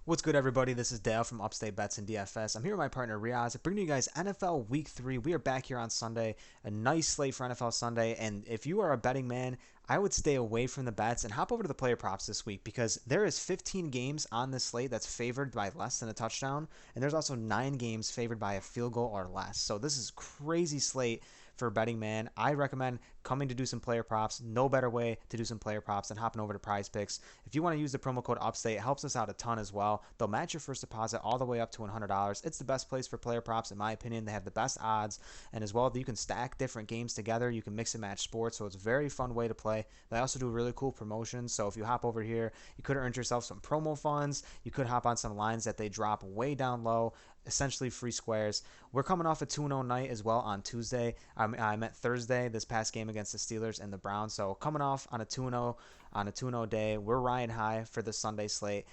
What's good, everybody? This is Dale from Upstate Bets and DFS. I'm here with my partner Reoz, bringing you guys NFL Week 3. We are back here on Sunday, a nice slate for NFL Sunday. And if you are a betting man, I would stay away from the bets and hop over to the player props this week because there is 15 games on this slate that's favored by less than a touchdown, and there's also 9 games favored by a field goal or less. So this is crazy slate for a betting man. I recommend coming to do some player props. No better way to do some player props than hopping over to Prize Picks. If you want to use the promo code UPSTATE, it helps us out a ton as well. They'll match your first deposit all the way up to $100. It's the best place for player props, in my opinion. They have the best odds, and as well, you can stack different games together. You can mix and match sports, so it's a very fun way to play. They also do really cool promotions, so if you hop over here, you could earn yourself some promo funds. You could hop on some lines that they drop way down low, essentially free squares. We're coming off a 2-0 night as well on Tuesday. I meant Thursday, this past game against the Steelers and the Browns. So coming off on a 2-0 day, we're riding high for the Sunday slate.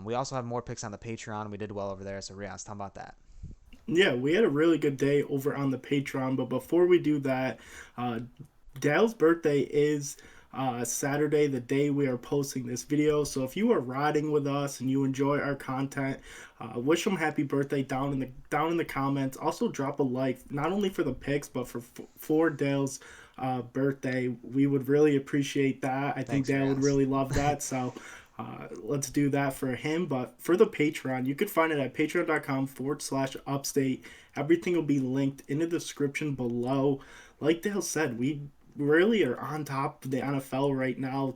We also have more picks on the Patreon. We did well over there. So Riaz, tell me about that. Yeah, we had a really good day over on the Patreon. But before we do that, uh, Dale's birthday is Saturday, the day we are posting this video. So if you are riding with us and you enjoy our content, wish him happy birthday down in the comments. Also drop a like, not only for the picks but for Dale's birthday. We would really appreciate that. I think Thanks, Dale would Riaz. really love that. So let's do that for him. But for the Patreon, you could find it at patreon.com/upstate. Everything will be linked in the description below. Like Dale said, we really are on top of the NFL right now.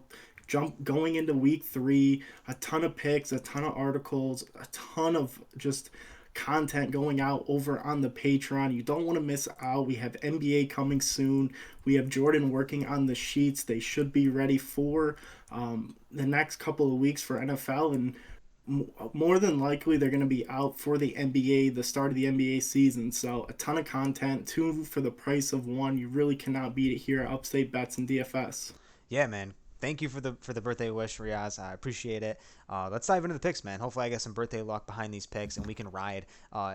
Going into week 3, a ton of picks, a ton of articles, a ton of just content going out over on the Patreon. You don't want to miss out. We have NBA coming soon. We have Jordan working on the sheets. They should be ready for the next couple of weeks for NFL, and more than likely they're going to be out for the NBA, the start of the NBA season. So a ton of content, two for the price of one. You really cannot beat it here at Upstate Bets and DFS. Yeah, man. Thank you for the birthday wish, Riaz. I appreciate it. Let's dive into the picks, man. Hopefully, I get some birthday luck behind these picks, and we can ride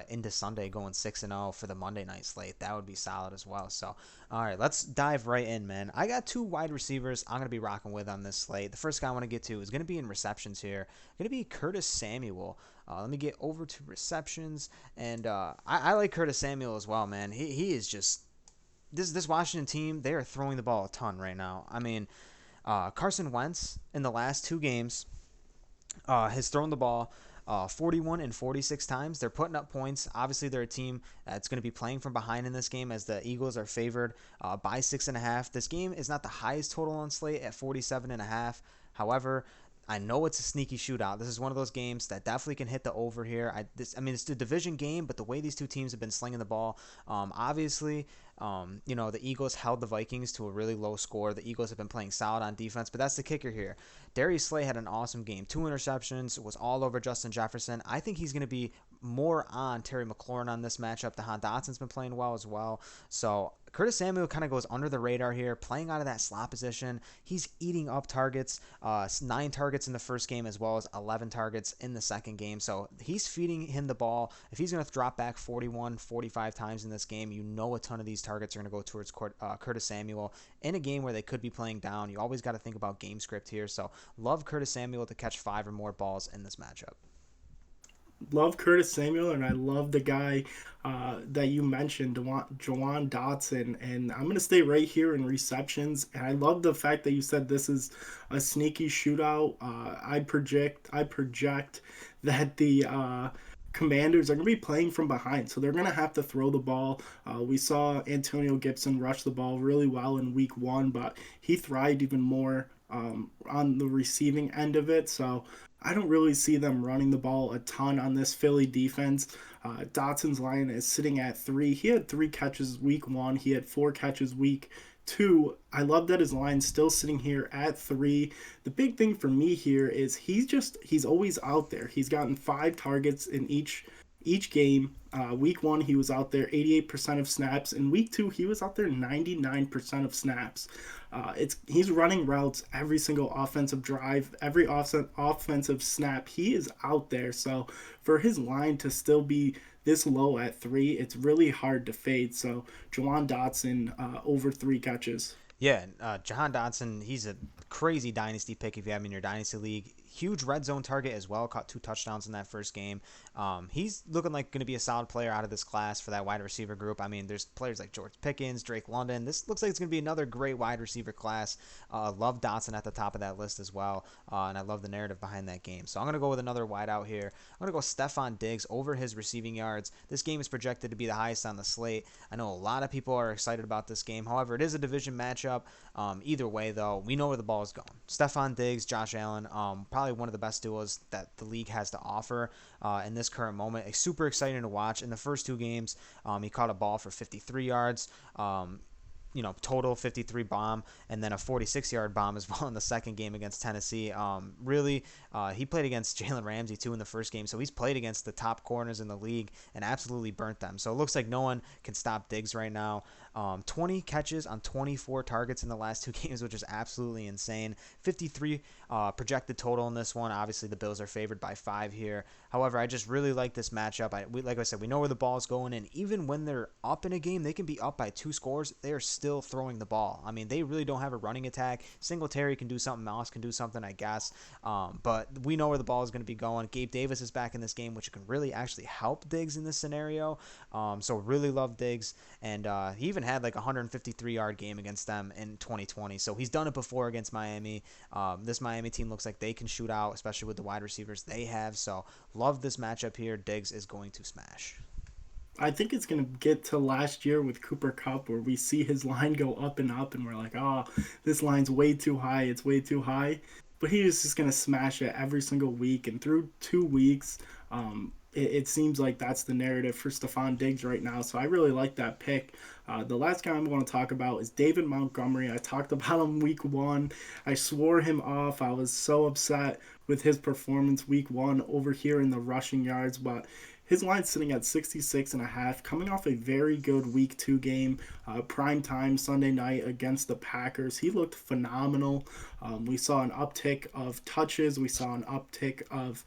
into Sunday going 6-0 for the Monday night slate. That would be solid as well. So, all right, let's dive right in, man. I got two wide receivers I'm gonna be rocking with on this slate. The first guy I want to get to is gonna be in receptions here. Gonna be Curtis Samuel. Let me get over to receptions, and I like Curtis Samuel as well, man. He is just this Washington team. They are throwing the ball a ton right now. I mean. Carson Wentz in the last 2 games has thrown the ball 41 and 46 times. They're putting up points. Obviously, they're a team that's going to be playing from behind in this game as the Eagles are favored by 6.5. This game is not the highest total on slate at 47.5. However, I know it's a sneaky shootout. This is one of those games that definitely can hit the over here. I mean, it's a division game, but the way these two teams have been slinging the ball, obviously, the Eagles held the Vikings to a really low score. The Eagles have been playing solid on defense, but that's the kicker here. Darius Slay had an awesome game. 2 interceptions, was all over Justin Jefferson. I think he's going to be more on Terry McLaurin on this matchup. DeHaan Dotson's been playing well as well. So Curtis Samuel kind of goes under the radar here, playing out of that slot position. He's eating up targets, 9 targets in the first game as well as 11 targets in the second game. So he's feeding him the ball. If he's going to drop back 41, 45 times in this game, you know a ton of these targets are going to go towards Curtis Samuel. In a game where they could be playing down, you always got to think about game script here. So love Curtis Samuel to catch 5 or more balls in this matchup. Love Curtis Samuel, and I love the guy that you mentioned, Jawan Dotson. And I'm going to stay right here in receptions. And I love the fact that you said this is a sneaky shootout. I project that the Commanders are going to be playing from behind, so they're going to have to throw the ball. We saw Antonio Gibson rush the ball really well in week 1, but he thrived even more on the receiving end of it. So I don't really see them running the ball a ton on this Philly defense. Dotson's line is sitting at 3. He had 3 catches week 1. He had 4 catches week 2. I love that his line's still sitting here at 3. The big thing for me here is he's always out there. He's gotten 5 targets in each game. Week 1 he was out there 88% of snaps. In week 2 he was out there 99% of snaps. He's running routes every single offensive drive, every offensive snap. He is out there. So for his line to still be this low at 3, it's really hard to fade. So Jawan Dotson over 3 catches. Yeah, Jahan Dotson, he's a crazy dynasty pick if you have him in your dynasty league. huge red zone target as well. Caught 2 touchdowns in that first game. He's looking like going to be a solid player out of this class for that wide receiver group. I mean, there's players like George Pickens, Drake London. This looks like it's going to be another great wide receiver class. Love Dotson at the top of that list as well, and I love the narrative behind that game. So I'm going to go with another wideout here. I'm going to go Stephon Diggs over his receiving yards. This game is projected to be the highest on the slate. I know a lot of people are excited about this game. However, it is a division matchup. Either way, though, we know where the ball is going. Stephon Diggs, Josh Allen, probably one of the best duos that the league has to offer in this current moment. It's super exciting to watch. In the first 2 games, he caught a ball for 53 yards. Total 53 bomb, and then a 46-yard bomb as well in the second game against Tennessee. He played against Jalen Ramsey too in the first game, so he's played against the top corners in the league and absolutely burnt them. So it looks like no one can stop Diggs right now. 20 catches on 24 targets in the last 2 games, which is absolutely insane. 53 projected total in this one. Obviously, the Bills are favored by 5 here. However, I just really like this matchup. Like I said, we know where the ball is going, and even when they're up in a game, they can be up by 2 scores. They are still throwing the ball. I mean, they really don't have a running attack. Singletary can do something. Moss can do something, I guess. But we know where the ball is going to be going. Gabe Davis is back in this game, which can really actually help Diggs in this scenario. So really love Diggs, and he even had like a 153-yard game against them in 2020. So he's done it before against Miami. This Miami team looks like they can shoot out, especially with the wide receivers they have. So love this matchup here. Diggs is going to smash. I think it's going to get to last year with Cooper Kupp where we see his line go up, and we're like, oh, this line's way too high. It's way too high. But he is just going to smash it every single week. And through 2 weeks, it seems like that's the narrative for Stephon Diggs right now. So I really like that pick. The last guy I'm going to talk about is David Montgomery. I talked about him week 1. I swore him off. I was so upset with his performance week 1 over here in the rushing yards. But his line's sitting at 66.5, coming off a very good week 2 game, prime time Sunday night against the Packers. He looked phenomenal. We saw an uptick of touches. We saw an uptick of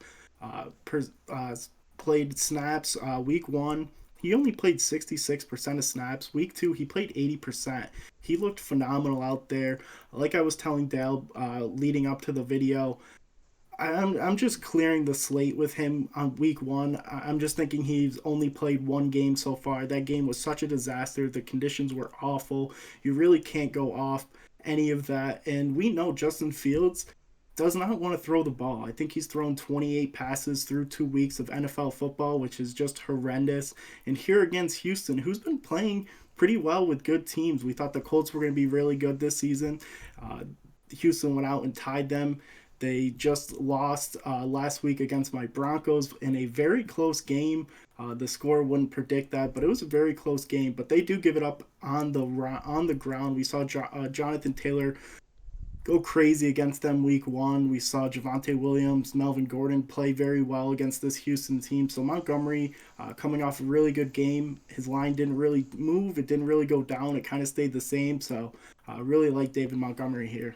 played snaps. Week 1, he only played 66% of snaps. Week 2, he played 80%. He looked phenomenal out there. Like I was telling Dale leading up to the video, I'm just clearing the slate with him on week 1. I'm just thinking he's only played 1 game so far. That game was such a disaster. The conditions were awful. You really can't go off any of that. And we know Justin Fields does not want to throw the ball. I think he's thrown 28 passes through 2 weeks of NFL football, which is just horrendous. And here against Houston, who's been playing pretty well with good teams. We thought the Colts were going to be really good this season. Houston went out and tied them. They just lost last week against my Broncos in a very close game. The score wouldn't predict that, but it was a very close game. But they do give it up on the ground. We saw Jonathan Taylor go crazy against them week 1. We saw Javonte Williams, Melvin Gordon play very well against this Houston team. So Montgomery coming off a really good game. His line didn't really move. It didn't really go down. It kind of stayed the same. So I really like David Montgomery here.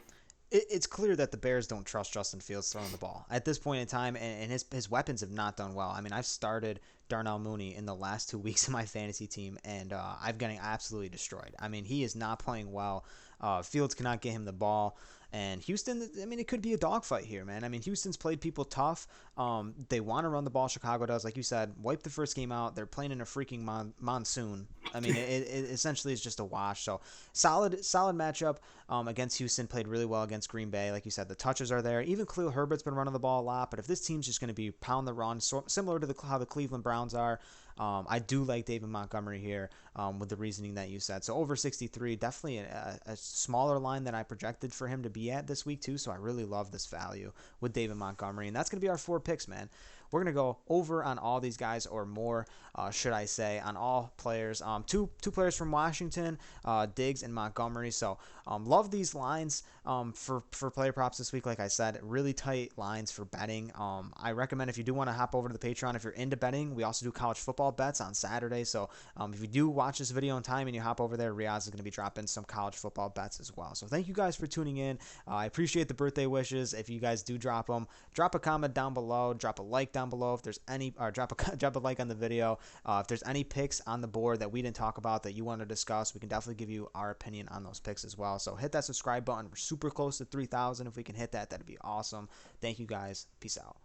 It's clear that the Bears don't trust Justin Fields throwing the ball at this point in time, and his weapons have not done well. I mean, I've started Darnell Mooney in the last 2 weeks of my fantasy team, and I've getting absolutely destroyed. I mean, he is not playing well. Fields cannot get him the ball. And Houston, I mean, it could be a dogfight here, man. I mean, Houston's played people tough. They want to run the ball. Chicago does, like you said, wipe the first game out. They're playing in a freaking monsoon. I mean, it essentially is just a wash. So solid matchup against Houston. Played really well against Green Bay. Like you said, the touches are there. Even Khalil Herbert's been running the ball a lot. But if this team's just going to be pound the run, similar to how the Cleveland Browns are, I do like David Montgomery here with the reasoning that you said. So over 63, definitely a smaller line than I projected for him to be at this week too. So I really love this value with David Montgomery. And that's going to be our 4 picks, man. We're going to go over on all these guys, or more, should I say, on all players. Two players from Washington, Diggs and Montgomery. So love these lines for player props this week. Like I said, really tight lines for betting. I recommend if you do want to hop over to the Patreon, if you're into betting, we also do college football football bets on Saturday. So if you do watch this video in time and you hop over there, Reoz is going to be dropping some college football bets as well. So thank you guys for tuning in. I appreciate the birthday wishes. If you guys do drop them, drop a comment down below, drop a like down below if there's any, or drop a like on the video. If there's any picks on the board that we didn't talk about that you want to discuss, we can definitely give you our opinion on those picks as well. So hit that subscribe button. We're super close to 3,000. If we can hit that, that'd be awesome. Thank you guys. Peace out.